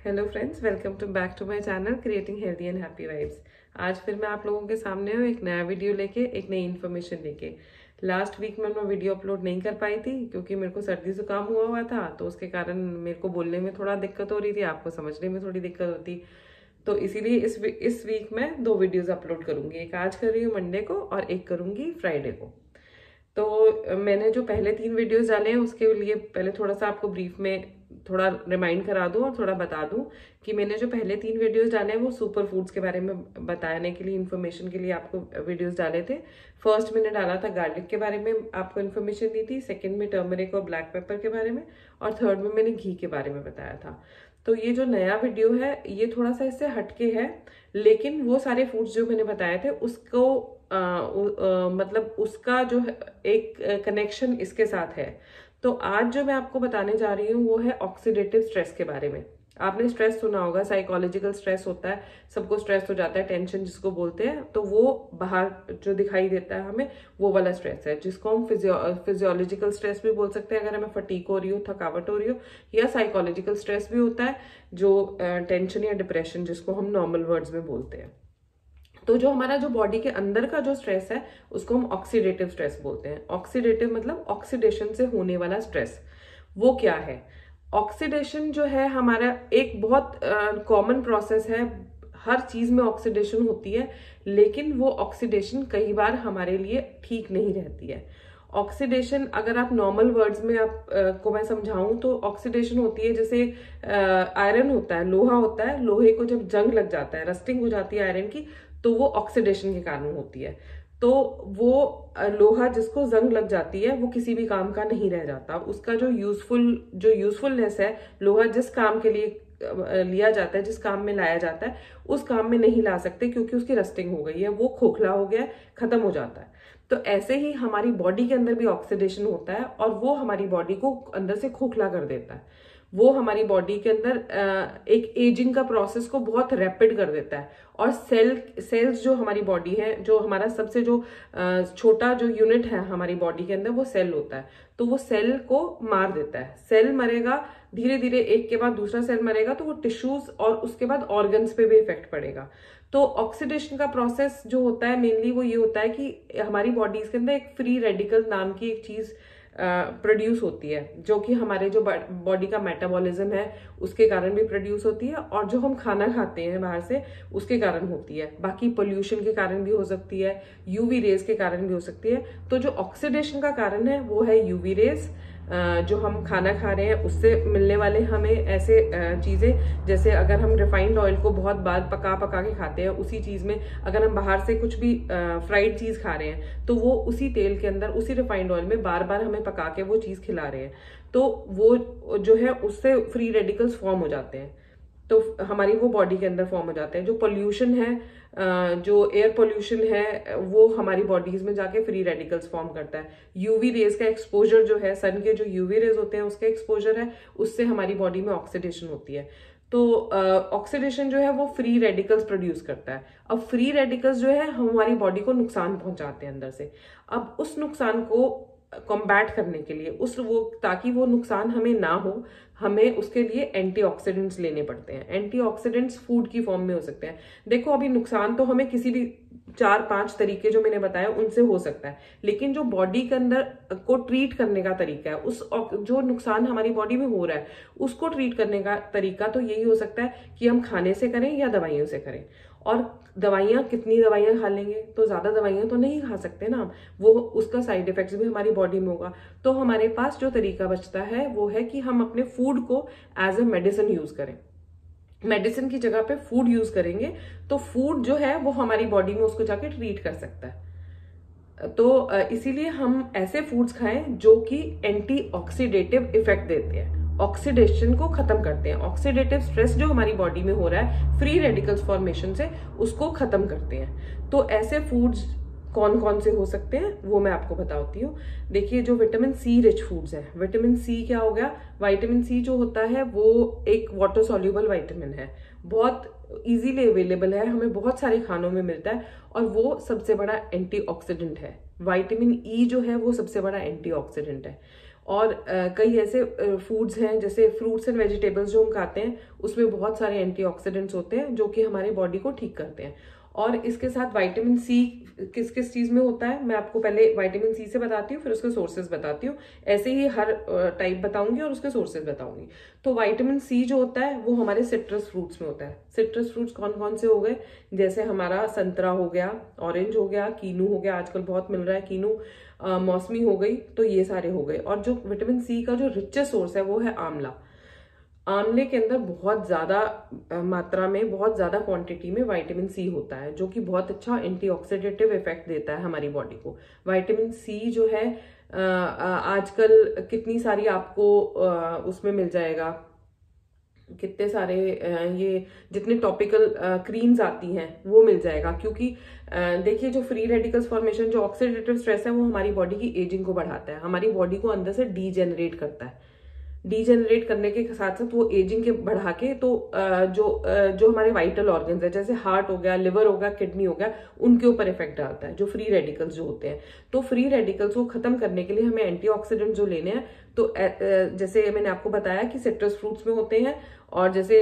Hello friends, welcome to back to my channel creating healthy and happy vibes. आज फिर मैं आप लोगों के सामने हूँ एक नया वीडियो लेके, एक नई इन्फॉर्मेशन लेके। लास्ट वीक में मैं वीडियो अपलोड नहीं कर पाई थी क्योंकि मेरे को सर्दी जुकाम हुआ था, तो उसके कारण मेरे को बोलने में थोड़ा दिक्कत हो रही थी, आपको समझने में थोड़ी दिक्कत होती। तो इसीलिए इस वीक में 2 वीडियोस अपलोड करूंगी। एक आज कर रही हूँ मंडे को और एक करूंगी फ्राइडे को। तो मैंने जो पहले 3 वीडियोस डाले हैं उसके लिए पहले थोड़ा सा आपको ब्रीफ में थोड़ा रिमाइंड करा दूं और थोड़ा बता दूं कि मैंने जो पहले 3 वीडियोस डाले हैं वो सुपर फूड्स के बारे में बताने के लिए, इन्फॉर्मेशन के लिए आपको वीडियोस डाले थे। फर्स्ट मैंने डाला था गार्लिक के बारे में, आपको इन्फॉर्मेशन दी थी। सेकंड में टर्मरिक और ब्लैक पेपर के बारे में, और थर्ड में मैंने घी के बारे में बताया था। तो ये जो नया वीडियो है ये थोड़ा सा इससे हटके है, लेकिन वो सारे फूड्स जो मैंने बताए थे उसको मतलब उसका जो एक कनेक्शन इसके साथ है। तो आज जो मैं आपको बताने जा रही हूँ वो है ऑक्सीडेटिव स्ट्रेस के बारे में। आपने स्ट्रेस सुना होगा, साइकोलॉजिकल स्ट्रेस होता है, सबको स्ट्रेस हो जाता है, टेंशन जिसको बोलते हैं। तो वो बाहर जो दिखाई देता है हमें, वो वाला स्ट्रेस है जिसको हम फिजियोलॉजिकल स्ट्रेस भी बोल सकते हैं अगर हमें फटीक हो रही हो, थकावट हो रही हो, या साइकोलॉजिकल स्ट्रेस भी होता है जो टेंशन या डिप्रेशन जिसको हम नॉर्मल वर्ड्स में बोलते हैं। तो जो हमारा जो बॉडी के अंदर का जो स्ट्रेस है उसको हम ऑक्सीडेटिव स्ट्रेस बोलते हैं। ऑक्सीडेटिव मतलब ऑक्सीडेशन से होने वाला स्ट्रेस। वो क्या है? ऑक्सीडेशन जो है हमारा एक बहुत कॉमन प्रोसेस है। हर चीज में ऑक्सीडेशन होती है, लेकिन वो ऑक्सीडेशन कई बार हमारे लिए ठीक नहीं रहती है। ऑक्सीडेशन अगर आप नॉर्मल वर्ड्स में आप को मैं समझाऊं तो ऑक्सीडेशन होती है जैसे आयरन होता है, लोहा होता है, लोहे को जब जंग लग जाता है, रस्टिंग हो जाती है आयरन की, तो वो ऑक्सीडेशन के कारण होती है। तो वो लोहा जिसको जंग लग जाती है वो किसी भी काम का नहीं रह जाता। उसका जो यूजफुलनेस है, लोहा जिस काम के लिए लिया जाता है, जिस काम में लाया जाता है, उस काम में नहीं ला सकते क्योंकि उसकी रस्टिंग हो गई है, वो खोखला हो गया है, खत्म हो जाता है। तो ऐसे ही हमारी बॉडी के अंदर भी ऑक्सीडेशन होता है और वो हमारी बॉडी को अंदर से खोखला कर देता है। वो हमारी बॉडी के अंदर एक एजिंग का प्रोसेस को बहुत रैपिड कर देता है। और सेल्स जो हमारी बॉडी है, जो हमारा सबसे जो छोटा जो यूनिट है हमारी बॉडी के अंदर, वो सेल होता है। तो वो सेल को मार देता है। सेल मरेगा, धीरे धीरे एक के बाद दूसरा सेल मरेगा, तो वो टिश्यूज और उसके बाद ऑर्गन्स पे भी इफेक्ट पड़ेगा। तो ऑक्सीडेशन का प्रोसेस जो होता है मेनली वो ये होता है कि हमारी बॉडीज के अंदर एक फ्री रेडिकल नाम की एक चीज प्रोड्यूस होती है, जो कि हमारे जो बॉडी का मेटाबॉलिज्म है उसके कारण भी प्रोड्यूस होती है, और जो हम खाना खाते हैं बाहर से उसके कारण होती है। बाकी पोल्यूशन के कारण भी हो सकती है, यूवी रेज के कारण भी हो सकती है। तो जो ऑक्सीडेशन का कारण है वो है यूवी रेज। जो हम खाना खा रहे हैं उससे मिलने वाले हमें ऐसे चीजें, जैसे अगर हम रिफाइंड ऑयल को बहुत बार पका पका के खाते हैं, उसी चीज में अगर हम बाहर से कुछ भी फ्राइड चीज खा रहे हैं तो वो उसी तेल के अंदर, उसी रिफाइंड ऑयल में बार बार हमें पका के वो चीज खिला रहे हैं, तो वो जो है उससे फ्री रेडिकल्स फॉर्म हो जाते हैं। तो हमारी वो बॉडी के अंदर फॉर्म हो जाते हैं। जो पोल्यूशन है, जो एयर पोल्यूशन है, वो हमारी बॉडीज में जाके फ्री रेडिकल्स फॉर्म करता है। यूवी रेज का एक्सपोजर जो है, सन के जो यूवी रेज होते हैं उसका एक्सपोजर है, उससे हमारी बॉडी में ऑक्सीडेशन होती है। तो ऑक्सीडेशन जो है वो फ्री रेडिकल्स प्रोड्यूस करता है। अब फ्री रेडिकल्स जो है हमारी बॉडी को नुकसान पहुंचाते हैं अंदर से। अब उस नुकसान को कॉम्बैट करने के लिए, ताकि वो नुकसान हमें ना हो, हमें उसके लिए एंटीऑक्सीडेंट्स लेने पड़ते हैं। एंटीऑक्सीडेंट्स फूड की फॉर्म में हो सकते हैं। देखो, अभी नुकसान तो हमें किसी भी 4-5 तरीके जो मैंने बताया उनसे हो सकता है, लेकिन जो बॉडी के अंदर को ट्रीट करने का तरीका है, उस जो नुकसान हमारी बॉडी में हो रहा है उसको ट्रीट करने का तरीका तो यही हो सकता है कि हम खाने से करें या दवाइयों से करें। और दवाइयां, कितनी दवाइयां खा लेंगे? तो ज्यादा दवाइयां तो नहीं खा सकते ना हम, वो उसका साइड इफेक्ट्स भी हमारी बॉडी में होगा। तो हमारे पास जो तरीका बचता है वो है कि हम अपने फूड को एज अ मेडिसिन यूज करें। मेडिसिन की जगह पे फूड यूज करेंगे तो फूड जो है वो हमारी बॉडी में उसको जाके ट्रीट कर सकता है। तो इसीलिए हम ऐसे फूड्स खाएं जो कि एंटीऑक्सीडेटिव इफेक्ट देते हैं, ऑक्सीडेशन को खत्म करते हैं। ऑक्सीडेटिव स्ट्रेस जो हमारी बॉडी में हो रहा है फ्री रेडिकल्स फॉर्मेशन से, उसको खत्म करते हैं। तो ऐसे फूड्स कौन कौन से हो सकते हैं वो मैं आपको बताती हूँ। देखिए, जो विटामिन सी रिच फूड्स हैं, विटामिन सी क्या हो गया? विटामिन सी जो होता है वो एक वाटर सॉल्युबल विटामिन है, बहुत इजीली अवेलेबल है, हमें बहुत सारे खानों में मिलता है, और वो सबसे बड़ा एंटीऑक्सीडेंट है। विटामिन ई जो है वो सबसे बड़ा एंटीऑक्सीडेंट है। और कई ऐसे फूड्स हैं जैसे फ्रूट्स एंड वेजिटेबल्स जो हम खाते हैं उसमें बहुत सारे एंटीऑक्सीडेंट्स होते हैं जो कि हमारे बॉडी को ठीक करते हैं। और इसके साथ विटामिन सी किस किस चीज में होता है मैं आपको पहले विटामिन सी से बताती हूँ, फिर उसके सोर्सेज बताती हूँ। ऐसे ही हर टाइप बताऊंगी और उसके सोर्सेज बताऊंगी। तो विटामिन सी जो होता है वो हमारे सिट्रस फ्रूट्स में होता है। सिट्रस फ्रूट्स कौन कौन से हो गए, जैसे हमारा संतरा हो गया, ऑरेंज हो गया, कीनू हो गया, आजकल बहुत मिल रहा है कीनू, मौसमी हो गई, तो ये सारे हो गए। और जो विटामिन सी का जो रिचेस्ट सोर्स है वो है आंवला। आंवले के अंदर बहुत ज्यादा मात्रा में, बहुत ज्यादा क्वांटिटी में विटामिन सी होता है जो कि बहुत अच्छा एंटीऑक्सीडेटिव इफेक्ट देता है हमारी बॉडी को। विटामिन सी जो है आजकल कितनी सारी आपको उसमें मिल जाएगा, कितने सारे ये जितने टॉपिकल क्रीम्स आती हैं वो मिल जाएगा। क्योंकि देखिए जो फ्री रेडिकल्स फॉर्मेशन, जो ऑक्सीडेटिव स्ट्रेस है वो हमारी बॉडी की एजिंग को बढ़ाता है, हमारी बॉडी को अंदर से डीजेनरेट करता है। डीजेनरेट करने के साथ साथ वो एजिंग के बढ़ा के तो जो हमारे वाइटल ऑर्गन्स है जैसे हार्ट हो गया, लिवर हो गया, किडनी हो गया, उनके ऊपर इफेक्ट डालता है जो फ्री रेडिकल्स जो होते हैं। तो फ्री रेडिकल्स को खत्म करने के लिए हमें एंटीऑक्सीडेंट जो लेने हैं, तो जैसे मैंने आपको बताया कि सिट्रस फ्रूट्स में होते हैं और जैसे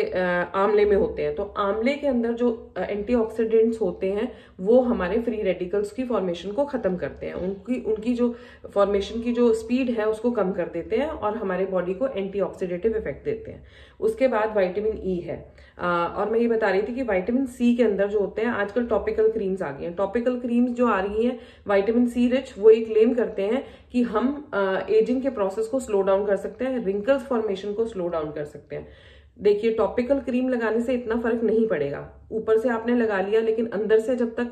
आंवले में होते हैं। तो आंवले के अंदर जो एंटीऑक्सीडेंट्स होते हैं वो हमारे फ्री रेडिकल्स की फॉर्मेशन को खत्म करते हैं, उनकी जो फॉर्मेशन की जो स्पीड है उसको कम कर देते हैं और हमारे बॉडी को एंटीऑक्सीडेटिव इफेक्ट देते हैं। उसके बाद विटामिन ई है। और मैं ये बता रही थी कि विटामिन सी के अंदर जो होते हैं, आजकल टॉपिकल क्रीम्स आ गई हैं। टॉपिकल क्रीम्स जो आ रही हैं विटामिन सी रिच, वो एक क्लेम करते हैं कि हम एजिंग के प्रोसेस को स्लो डाउन कर सकते हैं, रिंकल्स फॉर्मेशन को स्लो डाउन कर सकते हैं। देखिए टॉपिकल क्रीम लगाने से इतना फर्क नहीं पड़ेगा, ऊपर से आपने लगा लिया, लेकिन अंदर से जब तक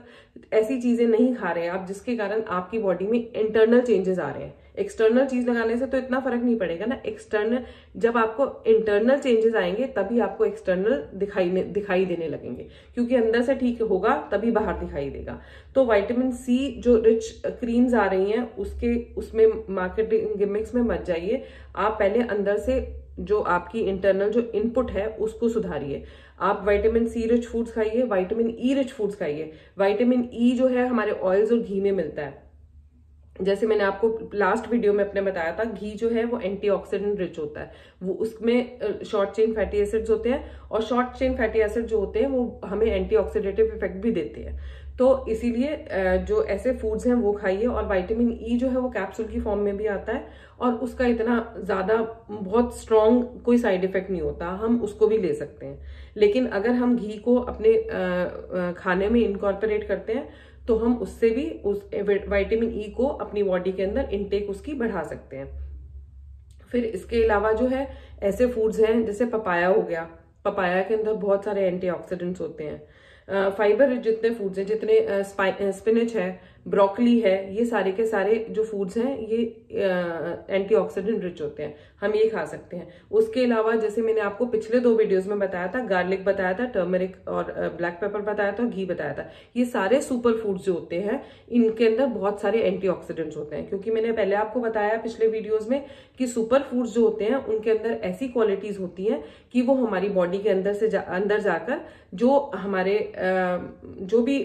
ऐसी चीजें नहीं खा रहे हैं आप जिसके कारण आपकी बॉडी में इंटरनल चेंजेस आ रहे हैं। एक्सटर्नल चीज लगाने से तो इतना फर्क नहीं पड़ेगा ना, एक्सटर्नल जब आपको इंटरनल चेंजेस आएंगे तभी आपको एक्सटर्नल दिखाई देने लगेंगे, क्योंकि अंदर से ठीक होगा तभी बाहर दिखाई देगा। तो विटामिन सी जो रिच क्रीम्स आ रही हैं उसमें मार्केटिंग गिमिक्स में मत जाइए, आप पहले अंदर से जो आपकी इंटरनल जो इनपुट है उसको सुधारिए। आप विटामिन सी रिच फूड्स खाइए, विटामिन ई रिच फूड्स खाइए। विटामिन ई जो है हमारे ऑयल्स और घी में मिलता है। जैसे मैंने आपको लास्ट वीडियो में अपने बताया था, घी जो है वो एंटीऑक्सीडेंट रिच होता है, वो उसमें शॉर्ट चेन फैटी एसिड्स होते हैं और शॉर्ट चेन फैटी एसिड जो होते हैं वो हमें एंटीऑक्सीडेटिव इफेक्ट भी देते हैं। तो इसीलिए जो ऐसे फूड्स हैं वो खाइए। और विटामिन ई जो है वो कैप्सूल की फॉर्म में भी आता है और उसका इतना ज्यादा बहुत स्ट्रॉन्ग कोई साइड इफेक्ट नहीं होता, हम उसको भी ले सकते हैं। लेकिन अगर हम घी को अपने खाने में इनकॉर्पोरेट करते हैं तो हम उससे भी उस विटामिन ई को अपनी बॉडी के अंदर इनटेक उसकी बढ़ा सकते हैं। फिर इसके अलावा जो है ऐसे फूड्स हैं जैसे पपाया हो गया, पपाया के अंदर बहुत सारे एंटीऑक्सीडेंट्स होते हैं। फाइबर जितने फूड्स हैं, जितने स्पिनच है, ब्रोकली है, ये सारे के सारे जो फूड्स हैं ये एंटीऑक्सीडेंट रिच होते हैं, हम ये खा सकते हैं। उसके अलावा जैसे मैंने आपको पिछले 2 वीडियोस में बताया था, गार्लिक बताया था, टर्मरिक और ब्लैक पेपर बताया था, घी बताया था, ये सारे सुपर फूड्स जो होते हैं इनके अंदर बहुत सारे एंटीऑक्सीडेंट्स होते हैं। क्योंकि मैंने पहले आपको बताया पिछले वीडियोज में कि सुपर फूड्स जो होते हैं उनके अंदर ऐसी क्वालिटीज होती हैं कि वो हमारी बॉडी के अंदर से अंदर जाकर जो हमारे जो भी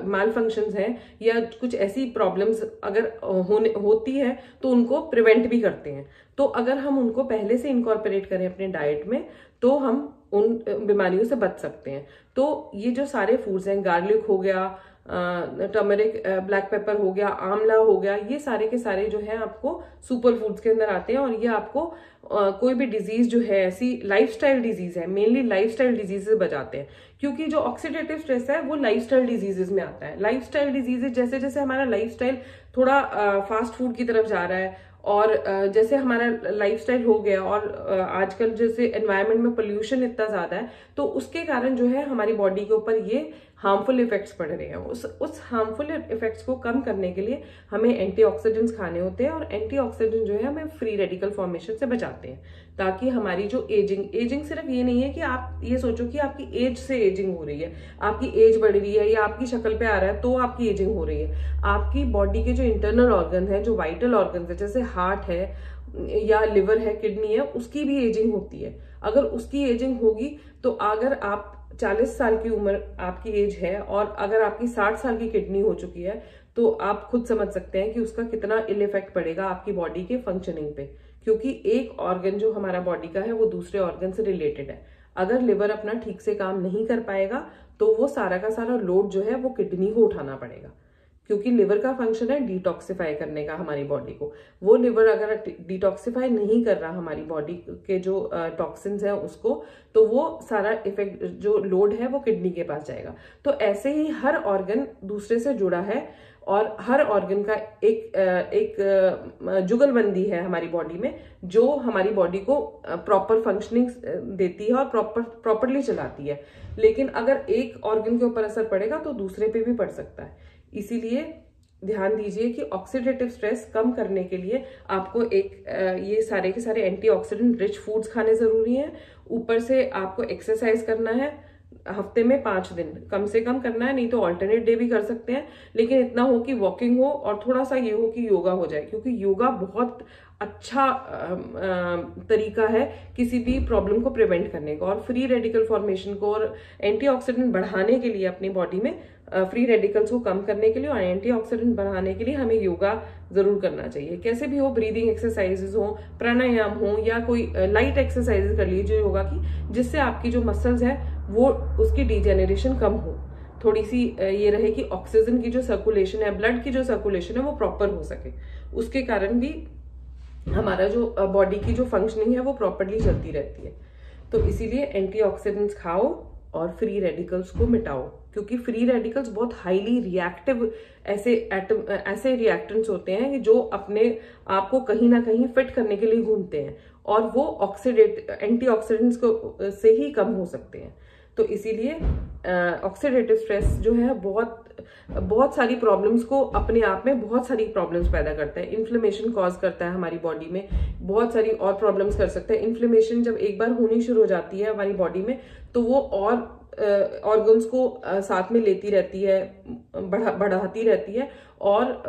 माल फंक्शंस हैं या कुछ ऐसी प्रॉब्लम्स अगर होती है तो उनको प्रिवेंट भी करते हैं। तो अगर हम उनको पहले से इनकॉर्पोरेट करें अपने डाइट में तो हम उन बीमारियों से बच सकते हैं। तो ये जो सारे फूड्स हैं, गार्लिक हो गया, टर्मरिक, ब्लैक पेपर हो गया, आंवला हो गया, ये सारे के सारे जो है आपको सुपर फूड्स के अंदर आते हैं। और ये आपको कोई भी डिजीज जो है, ऐसी लाइफस्टाइल डिजीज है, मेनली लाइफस्टाइल डिजीज से बचाते हैं। क्योंकि जो ऑक्सीडेटिव स्ट्रेस है वो लाइफस्टाइल डिजीजेस में आता है। लाइफस्टाइल डिजीजेस जैसे जैसे हमारा लाइफस्टाइल थोड़ा फास्ट फूड की तरफ जा रहा है और जैसे हमारा लाइफस्टाइल हो गया और आजकल जैसे एनवायरनमेंट में पोल्यूशन इतना ज्यादा है तो उसके कारण जो है हमारी बॉडी के ऊपर ये हार्मफुल इफेक्ट्स पड़ रहे हैं। उस हार्मफुल इफेक्ट्स को कम करने के लिए हमें एंटीऑक्सीडेंट्स खाने होते हैं और एंटीऑक्सीडेंट जो है हमें फ्री रेडिकल फॉर्मेशन से बचाते हैं, ताकि हमारी जो एजिंग सिर्फ ये नहीं है कि आप ये सोचो कि आपकी एज से एजिंग हो रही है, आपकी एज बढ़ रही है या आपकी शक्ल पे आ रहा है तो आपकी एजिंग हो रही है। आपकी बॉडी के जो इंटरनल ऑर्गन है, जो वाइटल ऑर्गन है, जैसे हार्ट है या लिवर है, किडनी है, उसकी भी एजिंग होती है। अगर उसकी एजिंग होगी तो अगर आप 40 साल की उम्र आपकी एज है और अगर आपकी 60 साल की किडनी हो चुकी है तो आप खुद समझ सकते हैं कि उसका कितना इल इफेक्ट पड़ेगा आपकी बॉडी के फंक्शनिंग पे, क्योंकि एक ऑर्गन जो हमारा बॉडी का है वो दूसरे ऑर्गन से रिलेटेड है। अगर लिवर अपना ठीक से काम नहीं कर पाएगा तो वो सारा का सारा लोड जो है वो किडनी को उठाना पड़ेगा, क्योंकि लिवर का फंक्शन है डिटॉक्सिफाई करने का हमारी बॉडी को। वो लिवर अगर डिटॉक्सिफाई नहीं कर रहा हमारी बॉडी के जो टॉक्सिन्स है उसको, तो वो सारा इफेक्ट जो लोड है वो किडनी के पास जाएगा। तो ऐसे ही हर ऑर्गन दूसरे से जुड़ा है और हर ऑर्गन का एक जुगलबंदी है हमारी बॉडी में, जो हमारी बॉडी को प्रॉपर फंक्शनिंग देती है और प्रॉपरली चलाती है। लेकिन अगर एक ऑर्गन के ऊपर असर पड़ेगा तो दूसरे पे भी पड़ सकता है। इसीलिए ध्यान दीजिए कि ऑक्सीडेटिव स्ट्रेस कम करने के लिए आपको ये सारे के सारे एंटीऑक्सीडेंट रिच फूड्स खाने जरूरी हैं। ऊपर से आपको एक्सरसाइज करना है, हफ्ते में 5 दिन कम से कम करना है, नहीं तो ऑल्टरनेट डे भी कर सकते हैं। लेकिन इतना हो कि वॉकिंग हो और थोड़ा सा ये हो कि योगा हो जाए, क्योंकि योगा बहुत अच्छा तरीका है किसी भी प्रॉब्लम को प्रिवेंट करने का और फ्री रेडिकल फॉर्मेशन को और एंटीऑक्सीडेंट बढ़ाने के लिए अपनी बॉडी में फ्री रेडिकल्स को कम करने के लिए और एंटीऑक्सीडेंट बढ़ाने के लिए हमें योगा जरूर करना चाहिए। कैसे भी हो, ब्रीदिंग एक्सरसाइजेस हो, प्राणायाम हो या कोई लाइट एक्सरसाइजेस कर लीजिए योगा की, जिससे आपकी जो मसल्स है वो उसकी डिजेनरेशन कम हो, थोड़ी सी ये रहे कि ऑक्सीजन की जो सर्कुलेशन है, ब्लड की जो सर्कुलेशन है वो प्रॉपर हो सके। उसके कारण भी हमारा जो बॉडी की जो फंक्शनिंग है वो प्रॉपरली चलती रहती है। तो इसीलिए एंटीऑक्सीडेंट्स खाओ और फ्री रेडिकल्स को मिटाओ, क्योंकि फ्री रेडिकल्स बहुत हाईली रिएक्टिव ऐसे रिएक्टेंट्स होते हैं कि जो अपने आप को कहीं ना कहीं फिट करने के लिए घूमते हैं और वो एंटीऑक्सीडेंट्स को से ही कम हो सकते हैं। तो इसीलिए ऑक्सीडेटिव स्ट्रेस जो है बहुत सारी प्रॉब्लम्स को अपने आप में बहुत सारी प्रॉब्लम्स पैदा करता है। इन्फ्लेमेशन कॉज करता है हमारी बॉडी में, बहुत सारी और प्रॉब्लम्स कर सकता है। इन्फ्लेमेशन जब एक बार होनी शुरू हो जाती है हमारी बॉडी में तो वो और ऑर्गन्स को साथ में लेती रहती है, बढ़ाती रहती है और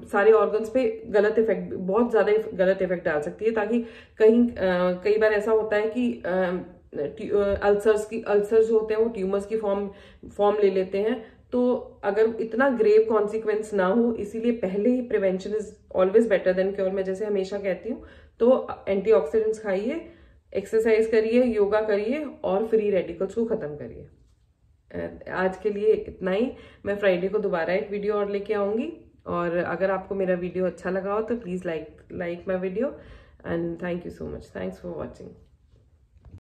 सारे ऑर्गन्स पे बहुत ज्यादा गलत इफेक्ट डाल सकती है। ताकि कई बार ऐसा होता है कि अल्सर्स होते हैं वो ट्यूमर्स की फॉर्म ले लेते हैं। तो अगर इतना ग्रेव कॉन्सिक्वेंस ना हो, इसीलिए पहले ही prevention is always better than cure, मैं जैसे हमेशा कहती हूँ। तो एंटीऑक्सीडेंट्स खाइए, एक्सरसाइज करिए, योगा करिए और फ्री रेडिकल्स को खत्म करिए। आज के लिए इतना ही। मैं फ्राइडे को दोबारा एक वीडियो और लेके आऊंगी, और अगर आपको मेरा वीडियो अच्छा लगा हो तो please like my video and thank you so much. Thanks for watching.